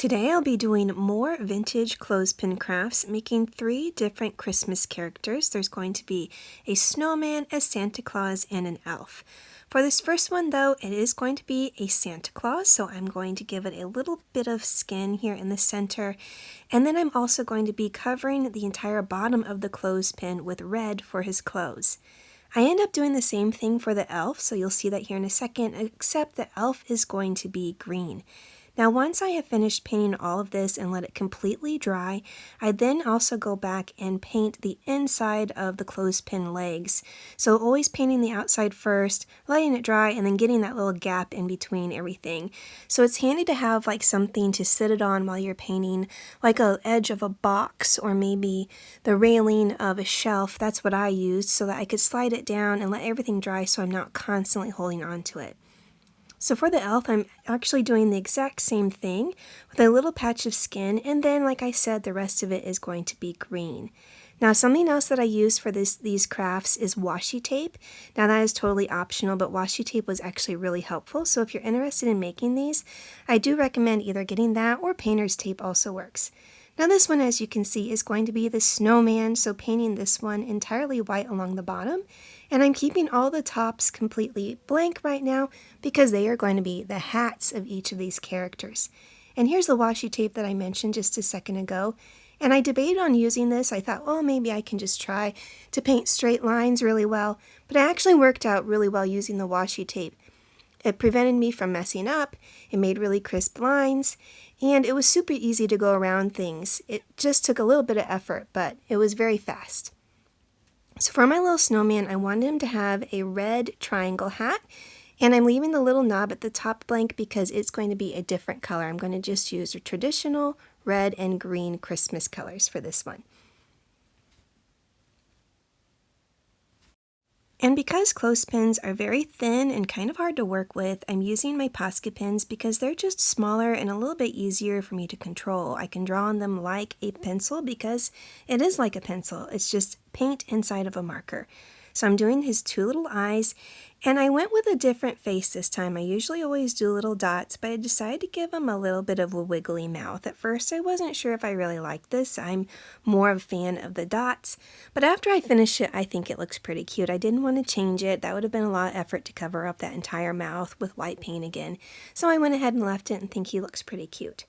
Today I'll be doing more vintage clothespin crafts, making 3 different Christmas characters. There's going to be a snowman, a Santa Claus, and an elf. For this first one though, it is going to be a Santa Claus, so I'm going to give it a little bit of skin here in the center. And then I'm also going to be covering the entire bottom of the clothespin with red for his clothes. I end up doing the same thing for the elf, so you'll see that here in a second, except the elf is going to be green. Now once I have finished painting all of this and let it completely dry, I then also go back and paint the inside of the clothespin legs. So always painting the outside first, letting it dry, and then getting that little gap in between everything. So it's handy to have like something to sit it on while you're painting, like an edge of a box or maybe the railing of a shelf. That's what I used so that I could slide it down and let everything dry so I'm not constantly holding on to it. So for the elf, I'm actually doing the exact same thing with a little patch of skin, and then like I said, the rest of it is going to be green. Now something else that I use for these crafts is washi tape. Now that is totally optional, but washi tape was actually really helpful. So if you're interested in making these, I do recommend either getting that or painter's tape also works. Now this one, as you can see, is going to be the snowman, so painting this one entirely white along the bottom. And I'm keeping all the tops completely blank right now because they are going to be the hats of each of these characters. And here's the washi tape that I mentioned just a second ago. And I debated on using this. I thought, well, maybe I can just try to paint straight lines really well. But it actually worked out really well using the washi tape. It prevented me from messing up, it made really crisp lines, and it was super easy to go around things. It just took a little bit of effort, but it was very fast. So for my little snowman, I wanted him to have a red triangle hat, and I'm leaving the little knob at the top blank because it's going to be a different color. I'm going to just use the traditional red and green Christmas colors for this one. And because clothespins are very thin and kind of hard to work with, I'm using my POSCA pins because they're just smaller and a little bit easier for me to control. I can draw on them like a pencil because it is like a pencil. It's just paint inside of a marker. So I'm doing his 2 little eyes, and I went with a different face this time. I usually always do little dots, but I decided to give him a little bit of a wiggly mouth. At first I wasn't sure if I really liked this. I'm more of a fan of the dots, but after I finish it, I think it looks pretty cute. I didn't want to change it. That would have been a lot of effort to cover up that entire mouth with white paint again. So I went ahead and left it and think he looks pretty cute.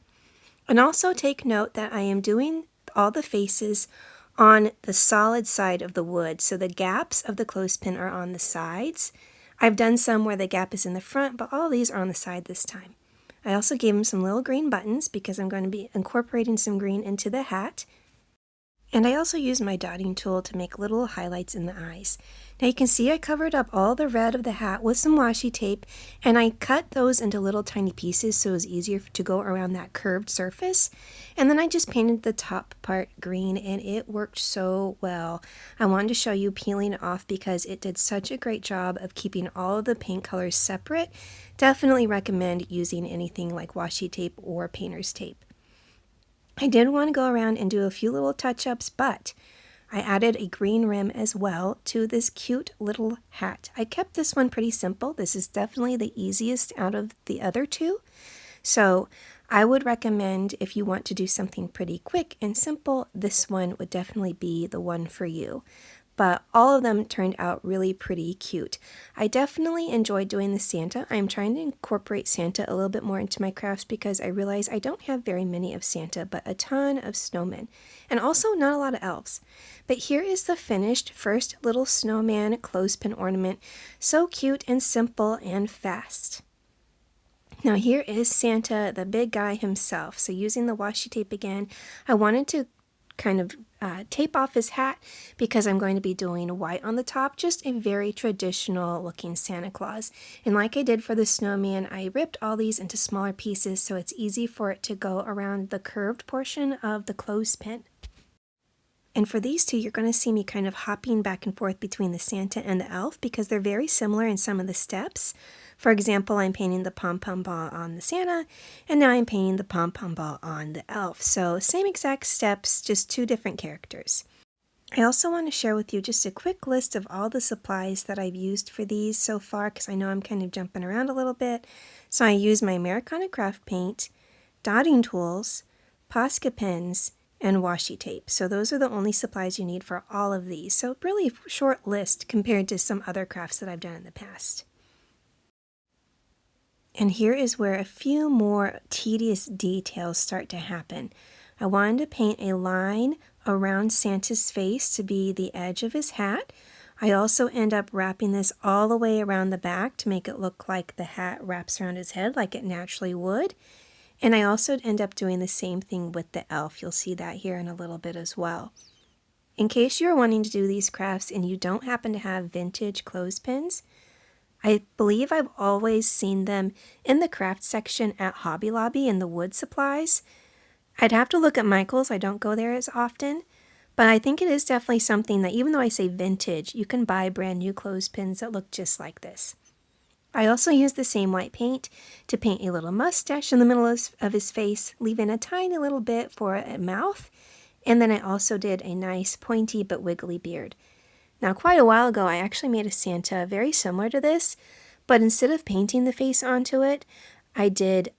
And also take note that I am doing all the faces on the solid side of the wood, so the gaps of the clothespin are on the sides. I've done some where the gap is in the front, but all these are on the side this time. I also gave him some little green buttons because I'm going to be incorporating some green into the hat. And I also used my dotting tool to make little highlights in the eyes. Now you can see I covered up all the red of the hat with some washi tape, and I cut those into little tiny pieces so it was easier to go around that curved surface. And then I just painted the top part green, and it worked so well. I wanted to show you peeling it off because it did such a great job of keeping all of the paint colors separate. Definitely recommend using anything like washi tape or painter's tape. I did want to go around and do a few little touch-ups, but I added a green rim as well to this cute little hat. I kept this one pretty simple. This is definitely the easiest out of the other 2. So I would recommend, if you want to do something pretty quick and simple, this one would definitely be the one for you. But all of them turned out really pretty cute. I definitely enjoyed doing the Santa. I'm trying to incorporate Santa a little bit more into my crafts because I realize I don't have very many of Santa, but a ton of snowmen. And also not a lot of elves. But here is the finished first little snowman clothespin ornament. So cute and simple and fast. Now here is Santa, the big guy himself. So using the washi tape again, I wanted to kind of tape off his hat because I'm going to be doing white on the top, just a very traditional looking Santa Claus. And like I did for the snowman, I ripped all these into smaller pieces so it's easy for it to go around the curved portion of the clothespin. And for these 2, you're going to see me kind of hopping back and forth between the Santa and the elf because they're very similar in some of the steps. For example, I'm painting the pom-pom ball on the Santa, and now I'm painting the pom-pom ball on the elf. So same exact steps, just 2 different characters. I also want to share with you just a quick list of all the supplies that I've used for these so far because I know I'm kind of jumping around a little bit. So I used my Americana craft paint, dotting tools, POSCA pens, and washi tape. So those are the only supplies you need for all of these. So really short list compared to some other crafts that I've done in the past. And here is where a few more tedious details start to happen. I wanted to paint a line around Santa's face to be the edge of his hat. I also end up wrapping this all the way around the back to make it look like the hat wraps around his head like it naturally would. And I also end up doing the same thing with the elf. You'll see that here in a little bit as well. In case you're wanting to do these crafts and you don't happen to have vintage clothespins, I believe I've always seen them in the craft section at Hobby Lobby in the wood supplies. I'd have to look at Michael's. I don't go there as often, but I think it is definitely something that even though I say vintage, you can buy brand new clothespins that look just like this. I also used the same white paint to paint a little mustache in the middle of his face, leaving a tiny little bit for a mouth, and then I also did a nice pointy but wiggly beard. Now, quite a while ago, I actually made a Santa very similar to this, but instead of painting the face onto it, I did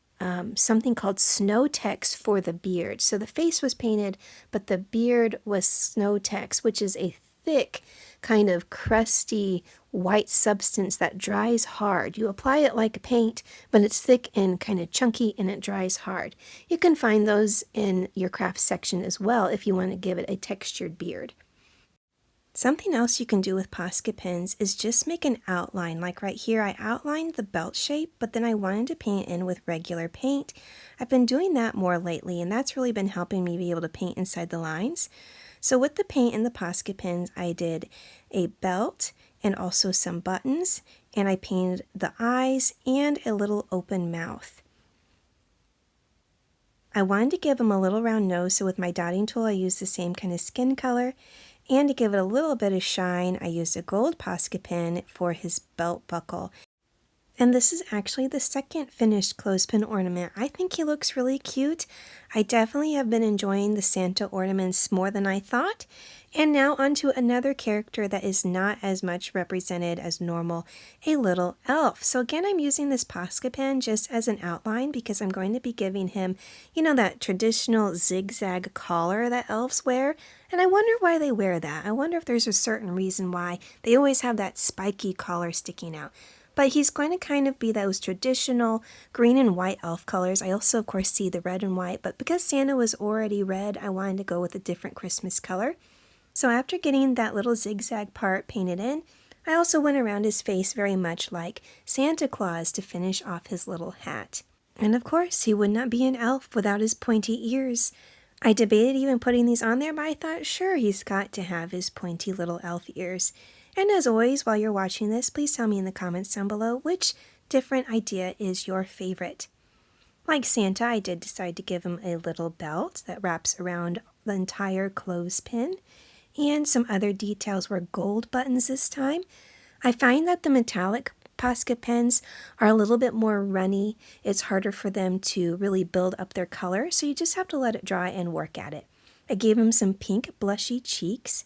something called snow text for the beard. So the face was painted, but the beard was snow text, which is a thick, kind of crusty white substance that dries hard. You apply it like paint, but it's thick and kind of chunky and it dries hard. You can find those in your craft section as well if you want to give it a textured beard. Something else you can do with POSCA pens is just make an outline. Like right here, I outlined the belt shape, but then I wanted to paint in with regular paint. I've been doing that more lately, and that's really been helping me be able to paint inside the lines. So with the paint and the POSCA pens, I did a belt and also some buttons, and I painted the eyes and a little open mouth. I wanted to give him a little round nose, so with my dotting tool, I used the same kind of skin color. And to give it a little bit of shine, I used a gold POSCA pen for his belt buckle. And this is actually the second finished clothespin ornament. I think he looks really cute. I definitely have been enjoying the Santa ornaments more than I thought. And now onto another character that is not as much represented as normal, a little elf. So again, I'm using this POSCA pen just as an outline because I'm going to be giving him, you know, that traditional zigzag collar that elves wear. And I wonder why they wear that. I wonder if there's a certain reason why they always have that spiky collar sticking out. But he's going to kind of be those traditional green and white elf colors. I also, of course, see the red and white, but because Santa was already red, I wanted to go with a different Christmas color. So after getting that little zigzag part painted in, I also went around his face very much like Santa Claus to finish off his little hat. And of course, he would not be an elf without his pointy ears. I debated even putting these on there, but I thought, sure, he's got to have his pointy little elf ears. And as always, while you're watching this, please tell me in the comments down below which different idea is your favorite. Like Santa, I did decide to give him a little belt that wraps around the entire clothespin, and some other details were gold buttons this time. I find that the metallic POSCA pens are a little bit more runny. It's harder for them to really build up their color, so you just have to let it dry and work at it. I gave him some pink blushy cheeks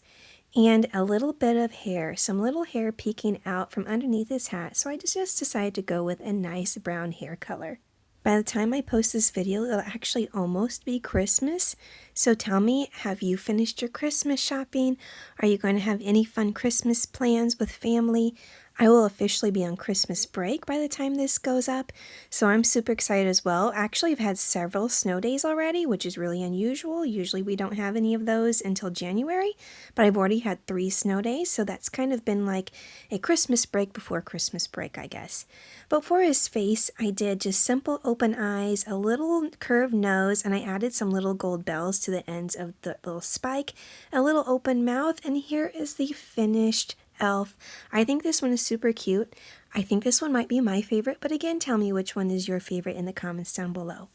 and a little bit of hair, some little hair peeking out from underneath his hat, so I just decided to go with a nice brown hair color. By the time I post this video, it'll actually almost be Christmas, so tell me, have you finished your Christmas shopping? Are you going to have any fun Christmas plans with family? I will officially be on Christmas break by the time this goes up, so I'm super excited as well. Actually, I've had several snow days already, which is really unusual. Usually we don't have any of those until January, but I've already had 3 snow days, so that's kind of been like a Christmas break before Christmas break, I guess. But for his face, I did just simple open eyes, a little curved nose, and I added some little gold bells to the ends of the little spike, a little open mouth, and here is the finished elf. I think this one is super cute. I think this one might be my favorite, but again, tell me which one is your favorite in the comments down below.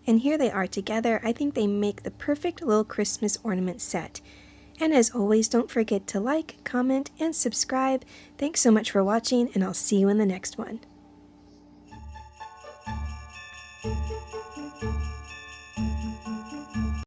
And here they are together. I think they make the perfect little Christmas ornament set. And as always, don't forget to like, comment, and subscribe. Thanks so much for watching, and I'll see you in the next one.